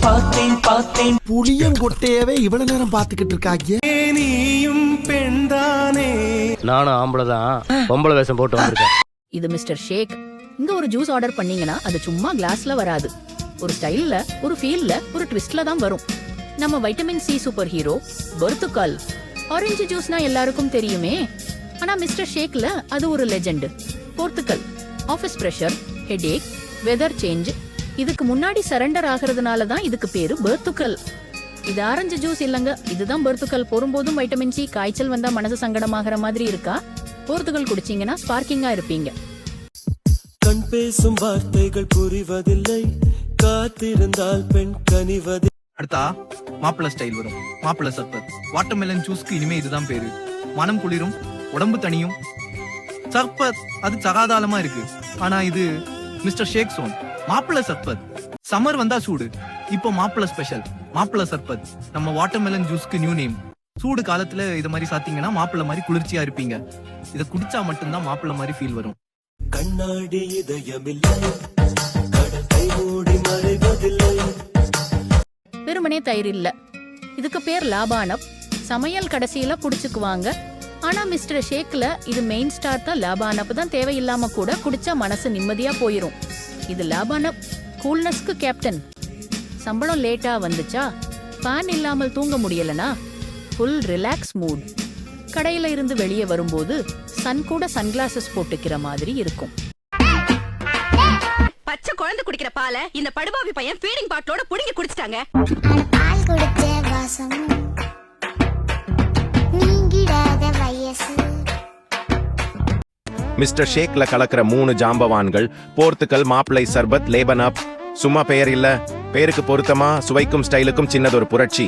பார்த்தேன் புளியங்கொட்டையவே இவ்வளவு நேரம் பாத்துக்கிட்டு இருக்காங்க. நீயும் பெண்தானே. நானும் ஆம்பளை தான், பொம்பளை வேஷம் போட்டு வந்திருக்கேன். இது மிஸ்டர் ஷேக். இங்க ஒரு ஜூஸ் ஆர்டர் பண்ணீங்கன்னா அது சும்மா கிளாஸ்ல வராது. ஒரு ஸ்டைல்ல, ஒரு ஃபீல்ல, ஒரு ட்விஸ்ட்ல தான் வரும். நம்ம vitamin C super hero Portugal orange ஜூஸ்னா எல்லாருக்கும் தெரியுமே. ஆனா மிஸ்டர் ஷேக்ல அது ஒரு legend. Portugal office pressure, headache, weather change இதுக்கு முன்னாடி சரண்டர் ஆகிறதுனால தான் இதுக்கு பேரு பொர்த்துக்கல். இது ஆரஞ்சு ஜூஸ் இல்லங்க, இதுதான் பொர்த்துக்கல். போரும்போதும் வைட்டமின் சி. காய்ச்சல் வந்தா மனசு சங்கடமாகிற மாதிரி இருக்கா? போர்த்துக்கல் குடிச்சீங்கன்னா ஸ்பார்க்கிங்கா இருப்பீங்க. கண் பேசும் வார்த்தைகள் புரிவதில்லை, காத்திருந்தால் பெண் கனிவது. அடுத்தா மாப்பிள்ள ஸ்டைல் வரும். மாப்பிள்ள சர்பத் வாட்டர்மெலன் ஜூஸ்க்கு இனிமே இதுதான் பேரு. மனம் குளிரும், உடம்பு தனியும். சர்பத் அது சகாதாலமா இருக்கு. ஆனா இது மிஸ்டர் ஷேக் சோன் மாப்பிள்ள சர்பத். சம்மர் வந்தா சூடு, இப்போ மாப்பிள்ள ஸ்பெஷல் மாப்பிள்ள சர்பத். நம்ம வாட்டர்மெலன் ஜூஸ்க்கு நியூ நேம். சூடு காலத்துல இத மாதிரி சாத்தீங்கன்னா மாப்பிள்ள மாதிரி குளிர்ச்சியா இருப்பீங்க. இத குடிச்சா மட்டும்தான் மாப்பிள்ள மாதிரி ஃபீல் வரும். கண்ணாடி இதயமில்லை, கடலை மூடி மறைவதில்லை. வெறுமனே தயிர் இல்ல, இதுக்கு பேர் லாபானப். சமையல் கடைசியில குடிச்சுக்குவாங்க. ஆனா மிஸ்டர் ஷேக்ல இது மெயின் ஸ்டார் தான். லாபானப் தான் தேவையில்லாம கூட குடிச்சா மனசு நிம்மதியா போயிரும். இது லாபானப் கூல்னஸ்க்கு கேப்டன். சம்பளம் லேட்டா வந்துச்சா, ஃபேன் இல்லாமல் தூங்க முடியலனா, ஃபுல் ரிலாக்ஸ் மூட். கடையில இருந்து வெளியே வரும்போது சன் கூட சன்கிளாசஸ் போட்டுக்கிற மாதிரி இருக்கும். பச்சை குழந்தை குடிக்கிற பாலை இந்த படுபாவி பையன் ஃபீடிங் பாட்டிலோட புடிங்கி குடிச்சிட்டாங்க. பால் குடிச்ச வாசம் நீங்கிடாத வயசு. மிஸ்டர் ஷேக்ல கலக்கிற 3 ஜாம்பவான்கள் போர்த்துக்கல், மாப்பிளை சர்பத், லேபன் அப். சும்மா பெயர் இல்ல, பேருக்கு பொருத்தமா சுவைக்கும் ஸ்டைலுக்கும் சின்னதொரு புரட்சி.